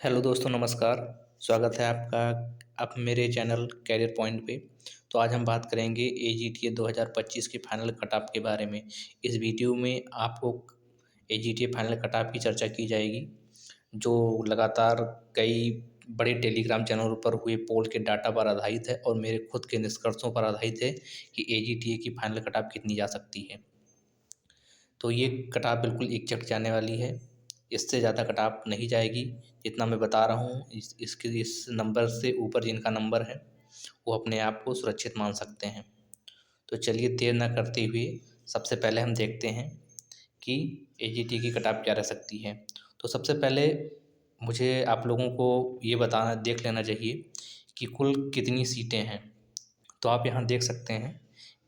Hello दोस्तों, नमस्कार। स्वागत है आपका आप मेरे चैनल कैरियर पॉइंट पे। तो आज हम बात करेंगे एजीटीए 2025 के फाइनल कट ऑफ के बारे में। इस वीडियो में आपको एजीटीए फाइनल कट ऑफ की चर्चा की जाएगी, जो लगातार कई बड़े टेलीग्राम चैनलों पर हुए पोल के डाटा पर आधारित है और मेरे खुद के निष्कर्षों पर आधारित है कि एजीटीए की फाइनल कट ऑफ कितनी जा सकती है। तो ये कटाव बिल्कुल एग्जैक्ट जाने वाली है। इससे ज़्यादा कटाव नहीं जाएगी जितना मैं बता रहा हूँ। इस नंबर से ऊपर जिनका नंबर है वो अपने आप को सुरक्षित मान सकते हैं। तो चलिए देर ना करते हुए सबसे पहले हम देखते हैं कि एजीटी की कटाव क्या रह सकती है। तो सबसे पहले मुझे आप लोगों को ये बताना देख लेना चाहिए कि कुल कितनी सीटें हैं। तो आप यहाँ देख सकते हैं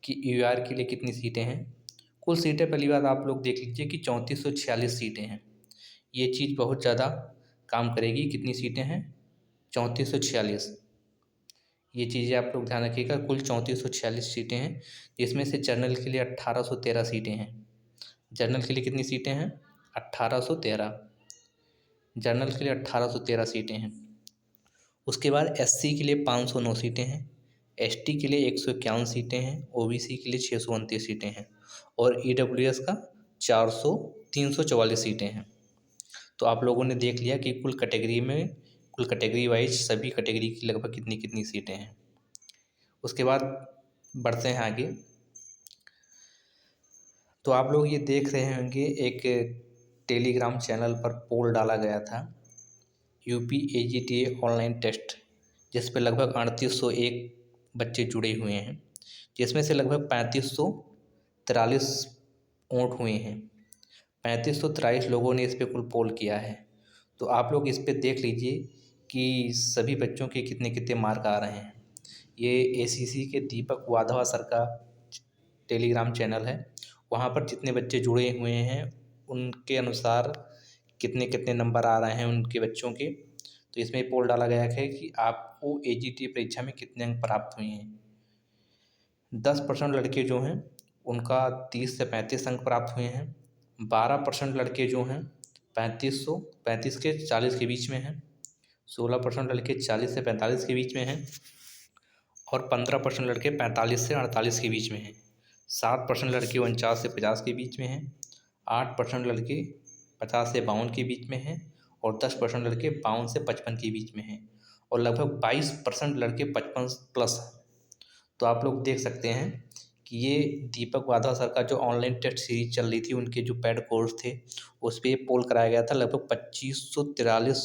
कि यूआर के लिए कितनी सीटें हैं। कुल सीटें पहली बात आप लोग देख लीजिए कि 3446 सीटें हैं। ये चीज़ बहुत ज़्यादा काम करेगी। कितनी सीटें हैं? 3446। ये चीज़ें आप लोग ध्यान रखिएगा। कुल 3446 सीटें हैं, जिसमें से जनरल के लिए 1813 सीटें हैं। जनरल के लिए कितनी सीटें हैं? 1813। जनरल के लिए 1813 सीटें हैं। उसके बाद एससी के लिए 509 सीटें हैं। एसटी के लिए 151 सीटें हैं। ओबीसी के लिए 629 सीटें हैं और ईडब्ल्यूएस का 344 सीटें हैं। तो आप लोगों ने देख लिया कि कुल कैटेगरी वाइज सभी कैटेगरी की लगभग कितनी कितनी सीटें हैं। उसके बाद बढ़ते हैं आगे। तो आप लोग ये देख रहे होंगे, एक टेलीग्राम चैनल पर पोल डाला गया था, यूपी एजीटीए ऑनलाइन टेस्ट, जिस पे लगभग 3801 बच्चे जुड़े हुए हैं, जिसमें से लगभग 3543 वोट हुए हैं। 3543 लोगों ने इस पे कुल पोल किया है। तो आप लोग इस पे देख लीजिए कि सभी बच्चों के कितने कितने मार्क आ रहे हैं। ये एसीसी के दीपक वाधवा सर का टेलीग्राम चैनल है। वहाँ पर जितने बच्चे जुड़े हुए हैं उनके अनुसार कितने कितने नंबर आ रहे हैं उनके बच्चों के। तो इसमें पोल डाला गया है कि आपको एजीटी परीक्षा में कितने अंक प्राप्त हुए हैं। 10% लड़के जो हैं उनका 30 से 35 अंक प्राप्त हुए हैं। 12% लड़के जो हैं 35 के 40 के बीच में हैं। 16% लड़के 40 से 45 के बीच में हैं और 15% लड़के 45 से 48 के बीच में हैं। 7% लड़के 49 से 50 के बीच में हैं। 8% लड़के 50 से 52 के बीच में हैं और 10% लड़के 52 से 55 के बीच में हैं और लगभग 22% लड़के 55 प्लस हैं। तो आप लोग देख सकते हैं कि ये दीपक वाधवा सर का जो ऑनलाइन टेस्ट सीरीज चल रही थी, उनके जो पेड कोर्स थे, उस पर पोल कराया गया था। लगभग 2543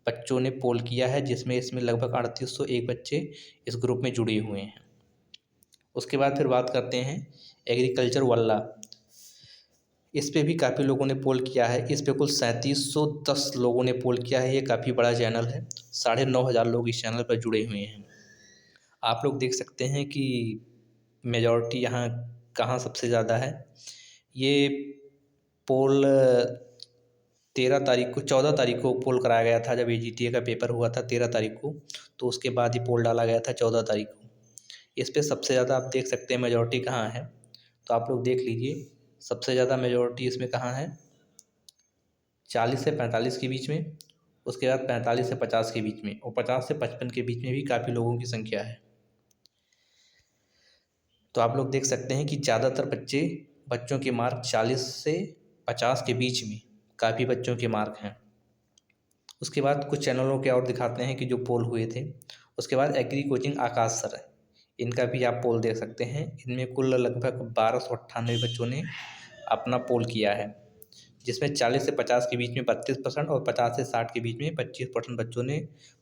बच्चों ने पोल किया है, जिसमें इसमें लगभग 3801 बच्चे इस ग्रुप में जुड़े हुए हैं। उसके बाद फिर बात करते हैं एग्रीकल्चर वल्ला। इस पे भी काफ़ी लोगों ने पोल किया है। इस पे कुल 3710 लोगों ने पोल किया है। ये काफ़ी बड़ा चैनल है। 9500 लोग इस चैनल पर जुड़े हुए हैं। आप लोग देख सकते हैं कि मेजॉरिटी यहाँ कहाँ सबसे ज़्यादा है। ये पोल 14 तारीख को पोल कराया गया था, जब एजीटीए का पेपर हुआ था 13 तारीख को। तो उसके बाद ही पोल डाला गया था 14 तारीख को। इस पे सबसे ज़्यादा आप देख सकते हैं मेजॉरिटी कहाँ है। तो आप लोग देख लीजिए सबसे ज़्यादा मेजॉरिटी इसमें कहाँ है। 40 से 45 के बीच में, उसके बाद 45 से 50 के बीच में और 50 से 55 के बीच में भी काफ़ी लोगों की संख्या है। तो आप लोग देख सकते हैं कि ज़्यादातर बच्चों के मार्क 40 से 50 के बीच में काफ़ी बच्चों के मार्क हैं। उसके बाद कुछ चैनलों के और दिखाते हैं कि जो पोल हुए थे। उसके बाद एग्री कोचिंग आकाश सर है, इनका भी आप पोल देख सकते हैं। इनमें कुल लगभग 1298 बच्चों ने अपना पोल किया है, जिसमें 40 से 50 के बीच में 32% और 50 से 60 के बीच में 25% बच्चों ने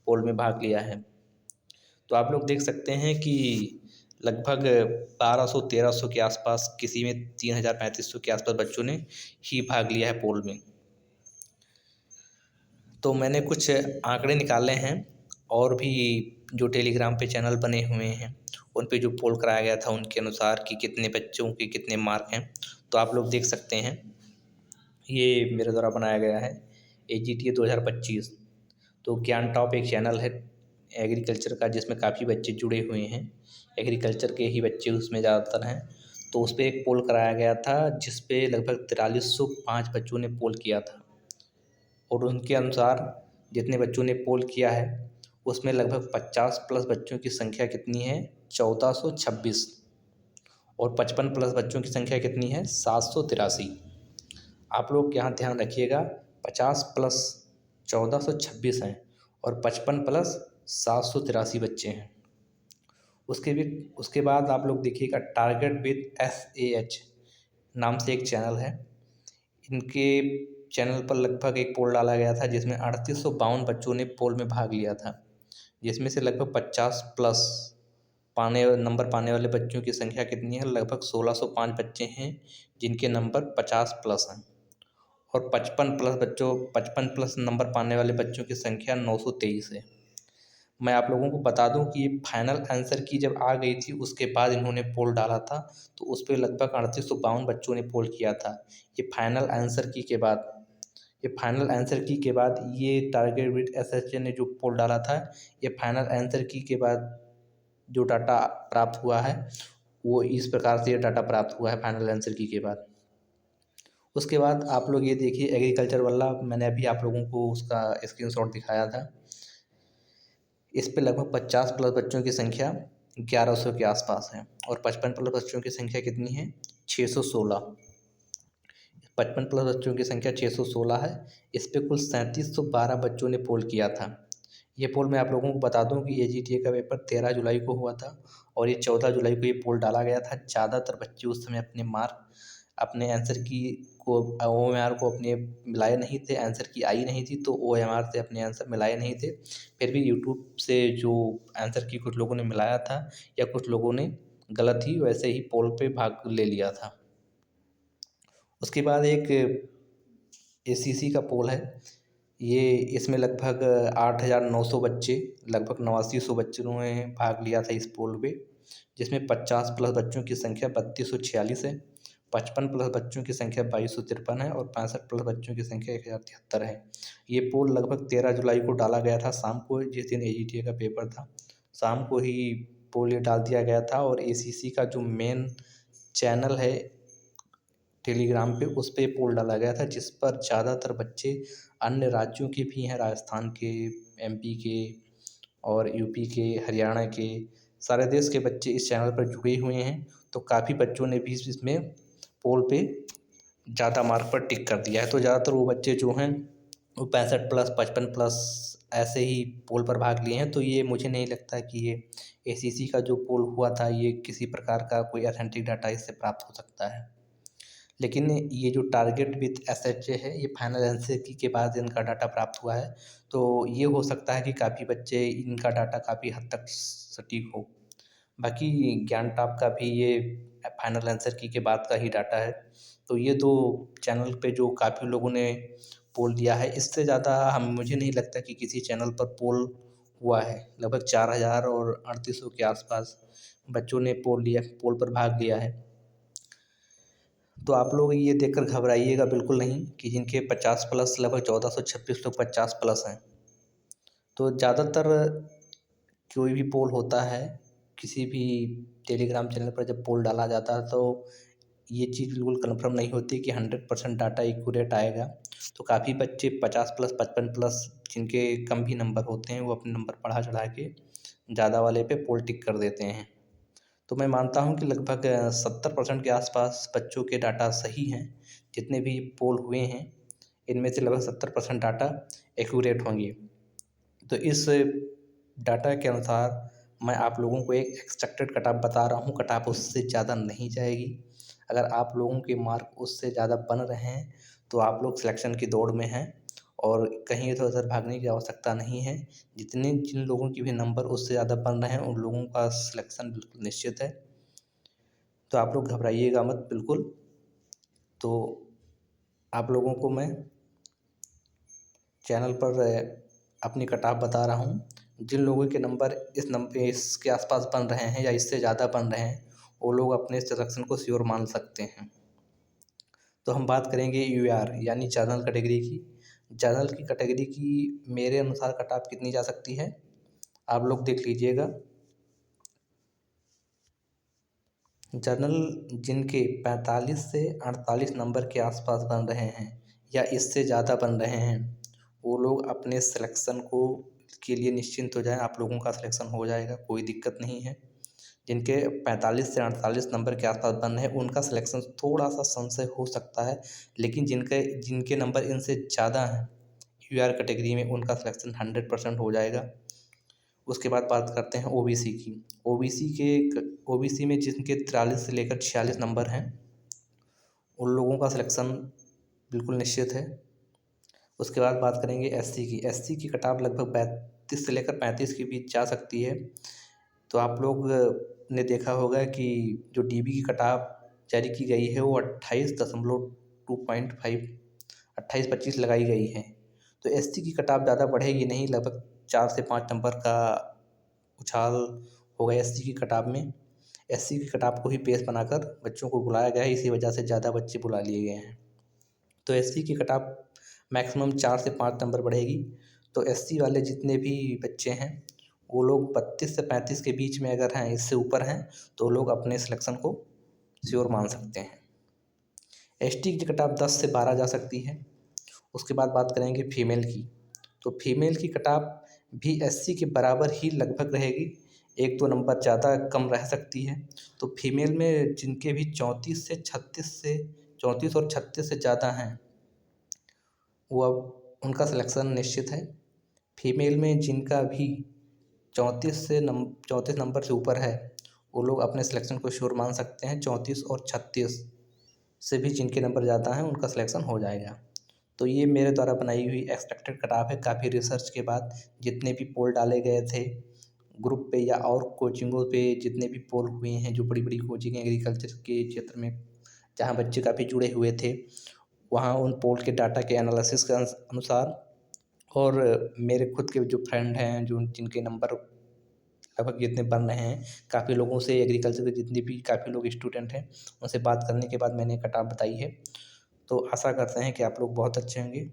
पोल में भाग लिया है। तो आप लोग देख सकते हैं कि लगभग 1200-1300 के आसपास, किसी में 3000-3500 के आसपास बच्चों ने ही भाग लिया है पोल में। तो मैंने कुछ आंकड़े निकाले हैं और भी जो टेलीग्राम पे चैनल बने हुए हैं उन पे जो पोल कराया गया था उनके अनुसार कि कितने बच्चों के कितने मार्क हैं। तो आप लोग देख सकते हैं, ये मेरे द्वारा बनाया गया है एजीटीए 2025। तो ज्ञान टॉप एक चैनल है एग्रीकल्चर का, जिसमें काफ़ी बच्चे जुड़े हुए हैं। एग्रीकल्चर के ही बच्चे उसमें ज़्यादातर हैं। तो उस पर एक पोल कराया गया था, जिस पे लगभग 4305 बच्चों ने पोल किया था और उनके अनुसार जितने बच्चों ने पोल किया है उसमें लगभग 50 प्लस बच्चों की संख्या कितनी है? 1426। और 55 प्लस बच्चों की संख्या कितनी है? 783। आप लोग यहाँ ध्यान रखिएगा, 50 प्लस 1426 हैं और 55 प्लस 783 बच्चे हैं। उसके बाद आप लोग देखिएगा, टारगेट विद SAH नाम से एक चैनल है। इनके चैनल पर लगभग एक पोल डाला गया था जिसमें 3852 बच्चों ने पोल में भाग लिया था, जिसमें से लगभग 50 प्लस नंबर पाने वाले बच्चों की संख्या कितनी है? लगभग 1605 बच्चे हैं जिनके नंबर 50 प्लस हैं। और 55 प्लस नंबर पाने वाले बच्चों की संख्या 923 है। मैं आप लोगों को बता दूं कि ये फाइनल आंसर की जब आ गई थी उसके बाद इन्होंने पोल डाला था, तो उस पर लगभग 3852 बच्चों ने पोल किया था। ये फाइनल आंसर की के बाद ये टारगेट विद SHA ने जो पोल डाला था, ये फाइनल आंसर की के बाद जो डाटा प्राप्त हुआ है वो इस प्रकार से ये डाटा प्राप्त हुआ है फाइनल आंसर की के बाद। उसके बाद आप लोग ये देखिए, एग्रीकल्चर वाला मैंने अभी आप लोगों को उसका स्क्रीनशॉट दिखाया था। इस पे लगभग 50 प्लस बच्चों की संख्या 1100 के आसपास है और 55 प्लस बच्चों की संख्या कितनी है? 616। 55 प्लस बच्चों की संख्या 616 है। इस पे कुल 3712 बच्चों ने पोल किया था। ये पोल मैं आप लोगों को बता दूं कि AGTA का पेपर 13 जुलाई को हुआ था और ये 14 जुलाई को ये पोल डाला गया था। ज़्यादातर बच्चे उस समय अपने आंसर की को OMR को अपने मिलाए नहीं थे, आंसर की आई नहीं थी तो OMR से अपने आंसर मिलाए नहीं थे। फिर भी यूट्यूब से जो आंसर की कुछ लोगों ने मिलाया था या कुछ लोगों ने गलत ही वैसे ही पोल पे भाग ले लिया था। उसके बाद एक ACC का पोल है। इसमें लगभग 8900 बच्चे, लगभग 8900 बच्चों ने भाग लिया था इस पोल पे, जिसमें 50 प्लस बच्चों की संख्या 3246 है, 55 प्लस बच्चों की संख्या 2253 है और 65 प्लस बच्चों की संख्या 1073 है। ये पोल लगभग 13 जुलाई को डाला गया था शाम को, जिस दिन AGTA का पेपर था शाम को ही पोल ये डाल दिया गया था। और ACC का जो मेन चैनल है टेलीग्राम पे, उस पर पोल डाला गया था जिस पर ज़्यादातर बच्चे अन्य राज्यों के भी हैं, राजस्थान के, MP के और UP के, हरियाणा के, सारे देश के बच्चे इस चैनल पर जुड़े हुए हैं। तो काफ़ी बच्चों ने भी इसमें पोल पे ज़्यादा मार्क पर टिक कर दिया है। तो ज़्यादातर वो बच्चे जो हैं वो 65 प्लस 55 प्लस ऐसे ही पोल पर भाग लिए हैं। तो ये मुझे नहीं लगता कि ये ACC का जो पोल हुआ था ये किसी प्रकार का कोई ऑथेंटिक डाटा इससे प्राप्त हो सकता है। लेकिन ये जो टारगेट विथ SHA है, ये फाइनल आंसर की के बाद इनका डाटा प्राप्त हुआ है। तो ये हो सकता है कि काफ़ी बच्चे इनका डाटा काफ़ी हद तक सटीक हो। बाकी ज्ञान टॉप का भी ये फाइनल आंसर की के बाद का ही डाटा है। तो ये दो चैनल पे जो काफ़ी लोगों ने पोल दिया है, इससे ज़्यादा मुझे नहीं लगता कि किसी चैनल पर पोल हुआ है। लगभग 4000 और 3800 के आसपास बच्चों ने पोल पर भाग लिया है। तो आप लोग ये देखकर घबराइएगा बिल्कुल नहीं कि जिनके 50 प्लस लगभग 1426 लोग 50 प्लस हैं। तो ज़्यादातर कोई भी पोल होता है, किसी भी टेलीग्राम चैनल पर जब पोल डाला जाता है तो ये चीज़ बिल्कुल कन्फर्म नहीं होती कि 100% डाटा एक्यूरेट आएगा। तो काफ़ी बच्चे 50 प्लस 55 प्लस जिनके कम भी नंबर होते हैं वो अपने नंबर बढ़ा चढ़ा के ज़्यादा वाले पे पोल टिक कर देते हैं। तो मैं मानता हूँ कि लगभग 70% के आसपास बच्चों के डाटा सही हैं। जितने भी पोल हुए हैं इनमें से लगभग 70% डाटा एक्यूरेट होंगे। तो इस डाटा के अनुसार मैं आप लोगों को एक एक्सपेक्टेड कट ऑफ बता रहा हूँ। कट ऑफ उससे ज़्यादा नहीं जाएगी। अगर आप लोगों के मार्क उससे ज़्यादा बन रहे हैं तो आप लोग सिलेक्शन की दौड़ में हैं और कहीं इधर उधर भागने की आवश्यकता नहीं है। जिन लोगों की भी नंबर उससे ज़्यादा बन रहे हैं उन लोगों का सिलेक्शन बिल्कुल निश्चित है। तो आप लोग घबराइएगा मत बिल्कुल। तो आप लोगों को मैं चैनल पर अपनी कट ऑफ बता रहा हूँ। जिन लोगों के नंबर इसके आसपास बन रहे हैं या इससे ज़्यादा बन रहे हैं वो लोग अपने सिलेक्शन को श्योर मान सकते हैं। तो हम बात करेंगे UAR यानी जनरल कैटेगरी की। जनरल की कैटेगरी की मेरे अनुसार कट ऑफ कितनी जा सकती है, आप लोग देख लीजिएगा। जनरल जिनके 45 से 48 नंबर के आसपास बन रहे हैं या इससे ज़्यादा बन रहे हैं वो लोग अपने सिलेक्शन को के लिए निश्चिंत हो जाएँ। आप लोगों का सिलेक्शन हो जाएगा, कोई दिक्कत नहीं है। जिनके 45 से 48 नंबर के आस-पास बन है, उनका सिलेक्शन थोड़ा-सा संशय हो सकता है, लेकिन जिनके नंबर इनसे ज़्यादा हैं, यूआर कैटेगरी में, उनका सिलेक्शन 100% हो जाएगा। उसके बाद बात करते हैं ओबीसी की। ओबीसी में जिनके 43 से लेकर 46 नंबर हैं, उन लोगों का सिलेक्शन बिल्कुल निश्चित है। उसके बाद बात करेंगे एससी की। एससी की कट-ऑफ लगभग 32 से लेकर 35 के बीच जा सकती है। तो आप लोग ने देखा होगा कि जो डीबी की कट-ऑफ जारी की गई है, वो 28.25 28-25 लगाई गई है। तो एससी की कट-ऑफ ज़्यादा बढ़ेगी नहीं, लगभग 4 से 5 नंबर का उछाल होगा एससी की कट-ऑफ में। एससी की कट-ऑफ को ही बेस बनाकर बच्चों को बुलाया गया है, इसी वजह से ज़्यादा बच्चे बुला लिए गए हैं। तो एससी की कट-ऑफ मैक्सिमम 4 से 5 नंबर बढ़ेगी। तो एससी वाले जितने भी बच्चे हैं, वो लोग 32 से 35 के बीच में अगर हैं, इससे ऊपर हैं, तो लोग अपने सिलेक्शन को श्योर मान सकते हैं। एसटी की कट-ऑफ 10 से 12 जा सकती है। उसके बाद बात करेंगे फीमेल की। तो फीमेल की कट-ऑफ भी एससी के बराबर ही लगभग रहेगी, 1-2 नंबर ज़्यादा कम रह सकती है। तो फीमेल में जिनके भी 34 और 36 से ज़्यादा हैं, वो अब उनका सिलेक्शन निश्चित है। फीमेल में जिनका भी 34 नंबर से ऊपर है, वो लोग अपने सिलेक्शन को श्योर मान सकते हैं। 34 और 36 से भी जिनके नंबर ज़्यादा हैं, उनका सिलेक्शन हो जाएगा। तो ये मेरे द्वारा बनाई हुई एक्सपेक्टेड कट-ऑफ है। काफ़ी रिसर्च के बाद जितने भी पोल डाले गए थे ग्रुप पे या और कोचिंगों पे, जितने भी पोल हुए हैं, जो बड़ी-बड़ी कोचिंग एग्रीकल्चर के क्षेत्र में जहाँ बच्चे काफ़ी जुड़े हुए थे, वहाँ उन पोल के डाटा के एनालिसिस के अनुसार, और मेरे खुद के जो फ्रेंड हैं, जो जिनके नंबर लगभग जितने बन रहे हैं, काफ़ी लोगों से, एग्रीकल्चर के जितने भी काफ़ी लोग स्टूडेंट हैं, उनसे बात करने के बाद मैंने कट-ऑफ बताई है। तो आशा करते हैं कि आप लोग बहुत अच्छे होंगे।